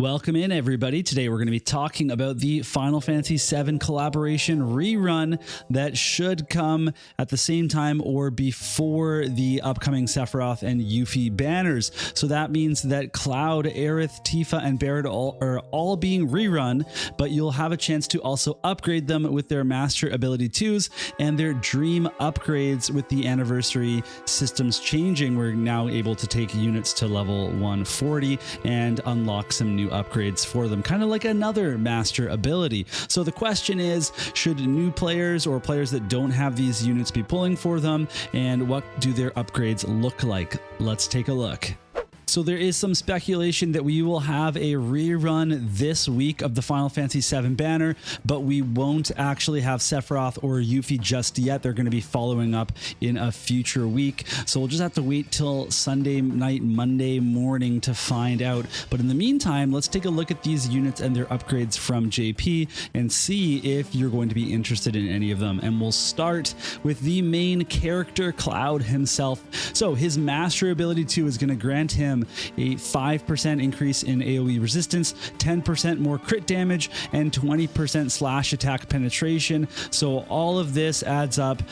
Welcome in, everybody. Today we're going to be talking about the Final Fantasy VII collaboration rerun that should come at the same time or before the upcoming Sephiroth and Yuffie banners. So that means that Cloud, Aerith, Tifa, and Barret are all being rerun, but you'll have a chance to also upgrade them with their Master Ability 2s and their Dream upgrades with the anniversary systems changing. We're now able to take units to level 140 and unlock some new upgrades for them, kind of like another master ability. So the question is, should new players or players that don't have these units be pulling for them, and what do their upgrades look like? Let's take a look. So there is some speculation that we will have a rerun this week of the Final Fantasy VII banner, but we won't actually have Sephiroth or Yuffie just yet. They're going to be following up in a future week. So we'll just have to wait till Sunday night, Monday morning to find out. But in the meantime, let's take a look at these units and their upgrades from JP and see if you're going to be interested in any of them. And we'll start with the main character, Cloud himself. So his Master Ability 2 is going to grant him a 5% increase in AoE resistance, 10% more crit damage, and 20% slash attack penetration. So all of this adds up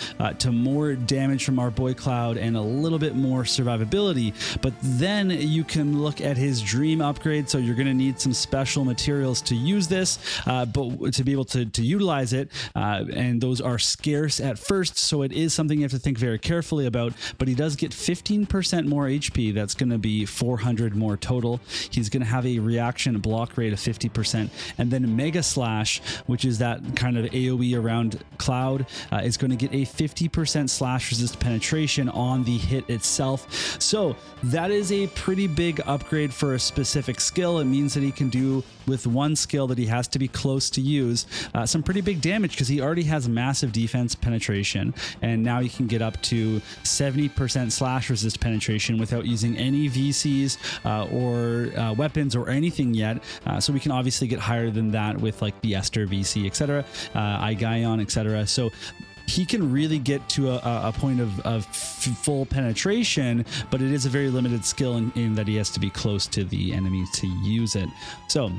to more damage from our boy Cloud and a little bit more survivability. But then you can look at his Dream upgrade. So you're going to need some special materials to use this, but to be able to utilize it, and those are scarce at first. So it is something you have to think very carefully about. But he does get 15% more HP. That's going to be 400 more total. He's going to have a reaction block rate of 50%, and then Mega Slash, which is that kind of AoE around Cloud, is going to get a 50% slash resist penetration on the hit itself. So that is a pretty big upgrade for a specific skill. It means that he can do with one skill that he has to be close to use some pretty big damage, because he already has massive defense penetration, and now he can get up to 70% slash resist penetration without using any VCs or weapons or anything yet. So we can obviously get higher than that with like the Esther VC, etc., Igaion, etc. So he can really get to a point of full penetration, but it is a very limited skill in that he has to be close to the enemy to use it. So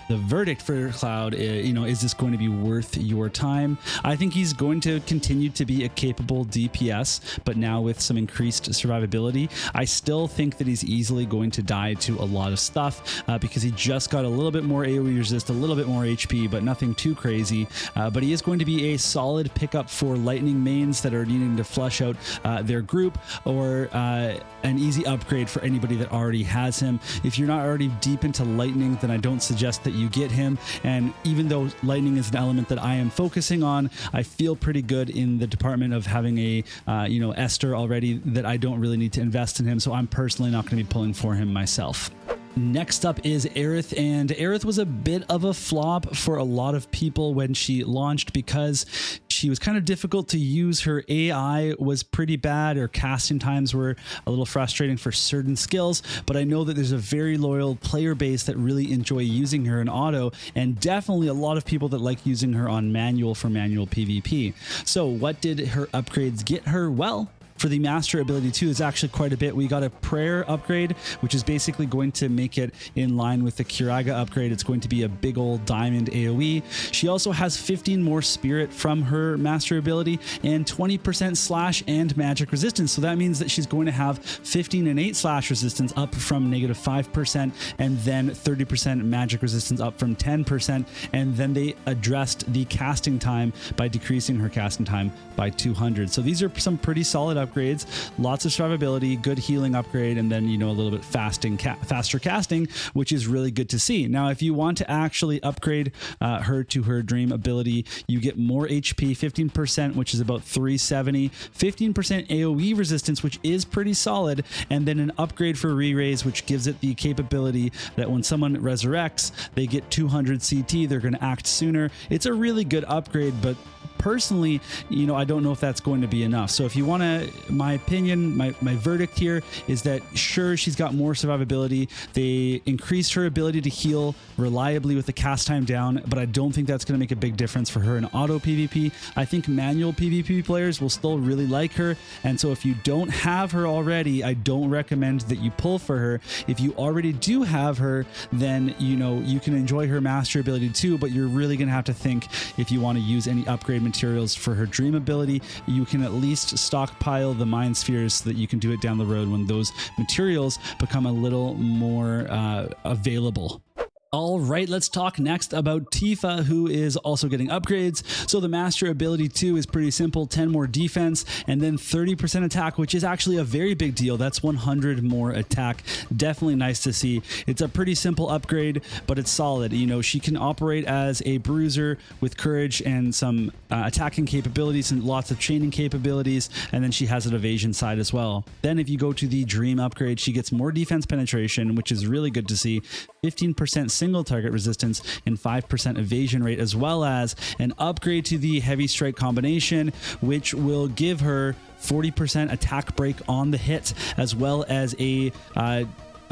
the verdict for Cloud, is this going to be worth your time? I think he's going to continue to be a capable DPS, but now with some increased survivability. I still think that he's easily going to die to a lot of stuff because he just got a little bit more AoE resist, a little bit more HP, but nothing too crazy. But he is going to be a solid pickup for Lightning mains that are needing to flush out their group, or an easy upgrade for anybody that already has him. If you're not already deep into Lightning, then I don't suggest that you get him. And even though Lightning is an element that I am focusing on, I feel pretty good in the department of having a Esther already, that I don't really need to invest in him. So I'm personally not going to be pulling for him myself. Next up is Aerith, and Aerith was a bit of a flop for a lot of people when she launched, because she was kind of difficult to use. Her AI was pretty bad. Her casting times were a little frustrating for certain skills, but I know that there's a very loyal player base that really enjoy using her in auto, and definitely a lot of people that like using her on manual for manual PvP. So what did her upgrades get her? Well, for the Master Ability 2 is actually quite a bit. We got a Prayer upgrade, which is basically going to make it in line with the Curaga upgrade. It's going to be a big old diamond AoE. She also has 15 more Spirit from her Master Ability and 20% slash and magic resistance. So that means that she's going to have 15 and 8 slash resistance up from -5%, and then 30% magic resistance up from 10%. And then they addressed the casting time by decreasing her casting time by 200. So these are some pretty solid upgrades. Lots of survivability, good healing upgrade, and then a little bit faster casting, which is really good to see. Now, if you want to actually upgrade her to her Dream ability, you get more HP, 15%, which is about 370, 15% AoE resistance, which is pretty solid, and then an upgrade for re-raise, which gives it the capability that when someone resurrects, they get 200 CT. They're going to act sooner. It's a really good upgrade, but personally, you know, I don't know if that's going to be enough. So if you want to, my opinion, my verdict here is that sure, she's got more survivability. They increased her ability to heal reliably with the cast time down, but I don't think that's going to make a big difference for her in auto PvP. I think manual PvP players will still really like her. And so if you don't have her already, I don't recommend that you pull for her. If you already do have her, then, you know, you can enjoy her master ability too, but you're really going to have to think if you want to use any upgrade materials for her dream ability. You can at least stockpile the mind spheres so that you can do it down the road when those materials become a little more available. All right, let's talk next about Tifa, who is also getting upgrades. So the master ability 2 is pretty simple, 10 more defense and then 30% attack, which is actually a very big deal. That's 100 more attack. Definitely nice to see. It's a pretty simple upgrade, but it's solid. You know, she can operate as a bruiser with courage and some attacking capabilities and lots of chaining capabilities, and then she has an evasion side as well. Then if you go to the dream upgrade, she gets more defense penetration, which is really good to see, 15% single target resistance and 5% evasion rate, as well as an upgrade to the heavy strike combination, which will give her 40% attack break on the hit, as well as a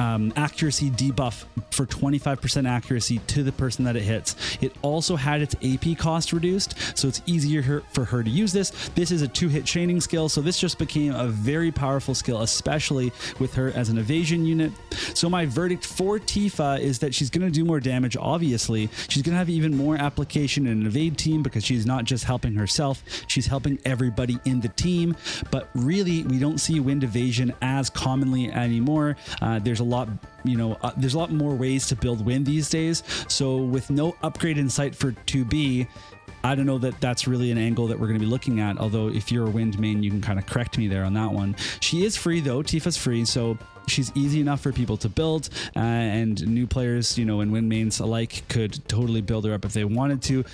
accuracy debuff for 25% accuracy to the person that it hits. It also had its AP cost reduced, so it's easier for her to use this. This is a 2-hit chaining skill, so this just became a very powerful skill, especially with her as an evasion unit. So my verdict for Tifa is that she's going to do more damage, obviously. She's going to have even more application in an evade team because she's not just helping herself, she's helping everybody in the team. But really, we don't see wind evasion as commonly anymore. There's a lot, you know, there's a lot more ways to build wind these days. So with no upgrade in sight for 2B, I don't know that that's really an angle that we're going to be looking at. Although if you're a wind main, you can kind of correct me there on that one. She is free though. Tifa's free, so she's easy enough for people to build, and new players, you know, and wind mains alike could totally build her up if they wanted to,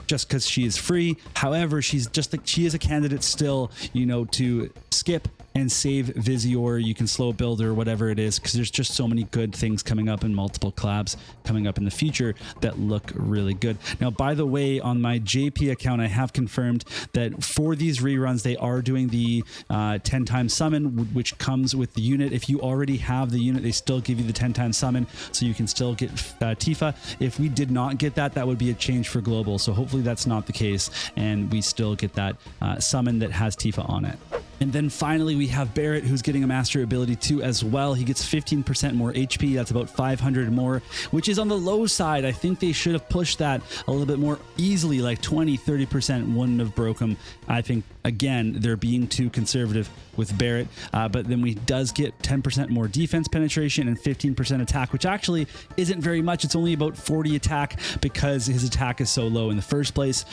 just because she is free. However, she's just like, she is a candidate still, you know, to skip and save Visior. You can slow build or whatever it is, because there's just so many good things coming up and multiple collabs coming up in the future that look really good. Now, by the way, on my JP account, I have confirmed that for these reruns, they are doing the 10 times summon, which comes with the unit. If you already have the unit, they still give you the 10 times summon, so you can still get Tifa. If we did not get that, that would be a change for global. So hopefully that's not the case, and we still get that summon that has Tifa on it. And then finally, we have Barret, who's getting a master ability 2 as well. He gets 15% more HP. That's about 500 more, which is on the low side. I think they should have pushed that a little bit more easily, like 20, 30% wouldn't have broke him. I think, again, they're being too conservative with Barret. But then we does get 10% more defense penetration and 15% attack, which actually isn't very much. It's only about 40 attack because his attack is so low in the first place.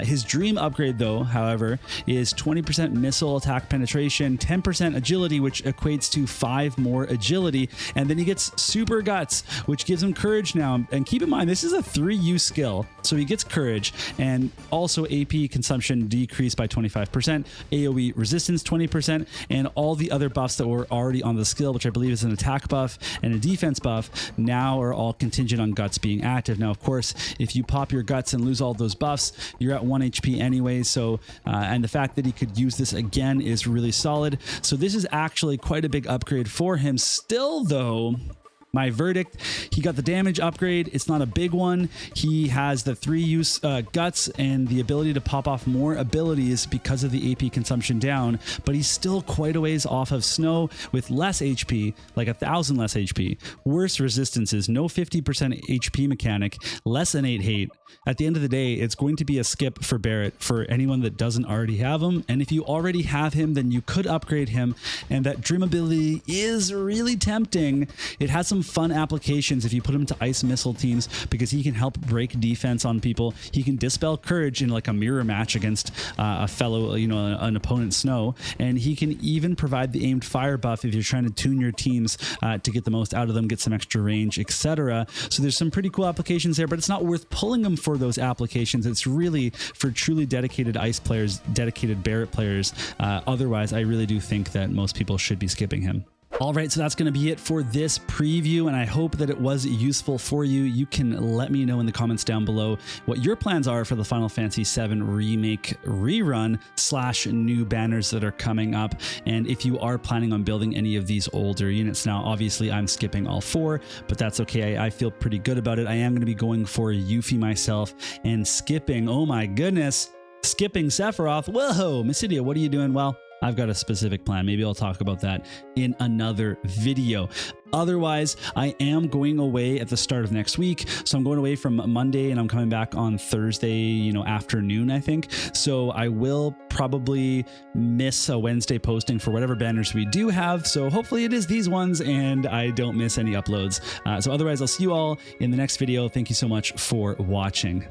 His dream upgrade, though, however, is 20% missile attack penetration, 10% agility, which equates to 5 more agility, and then he gets super guts, which gives him courage now. And keep in mind, this is a 3-use skill, so he gets courage, and also AP consumption decreased by 25%, AoE resistance 20%, and all the other buffs that were already on the skill, which I believe is an attack buff and a defense buff, now are all contingent on guts being active. Now, of course, if you pop your guts and lose all those buffs, you're at 1 HP anyway. So and the fact that he could use this again is really solid. So this is actually quite a big upgrade for him. Still though, my verdict, he got the damage upgrade. It's not a big one. He has the 3-use guts and the ability to pop off more abilities because of the AP consumption down, but he's still quite a ways off of Snow with less HP, like 1,000 less HP, worse resistances, no 50% HP mechanic, less than 8 hate. At the end of the day, it's going to be a skip for Barret for anyone that doesn't already have him. And if you already have him, then you could upgrade him. And that dream ability is really tempting. It has some fun applications if you put him to ice missile teams, because he can help break defense on people. He can dispel courage in like a mirror match against a fellow, you know, an opponent Snow. And he can even provide the aimed fire buff if you're trying to tune your teams to get the most out of them, get some extra range, etc. So there's some pretty cool applications there, but it's not worth pulling them for those applications. It's really for truly dedicated ice players, dedicated Barret players. Otherwise, I really do think that most people should be skipping him. All right, so that's going to be it for this preview, and I hope that it was useful for you. You can let me know in the comments down below what your plans are for the Final Fantasy VII Remake rerun / new banners that are coming up, and if you are planning on building any of these older units. Now, obviously, I'm skipping all 4, but that's okay. I feel pretty good about it. I am going to be going for Yuffie myself and skipping, oh my goodness, skipping Sephiroth. Whoa, Mysidia, what are you doing? Well, I've got a specific plan. Maybe I'll talk about that in another video. Otherwise, I am going away at the start of next week. So I'm going away from Monday and I'm coming back on Thursday, afternoon, I think. So I will probably miss a Wednesday posting for whatever banners we do have. So hopefully it is these ones and I don't miss any uploads. So otherwise, I'll see you all in the next video. Thank you so much for watching.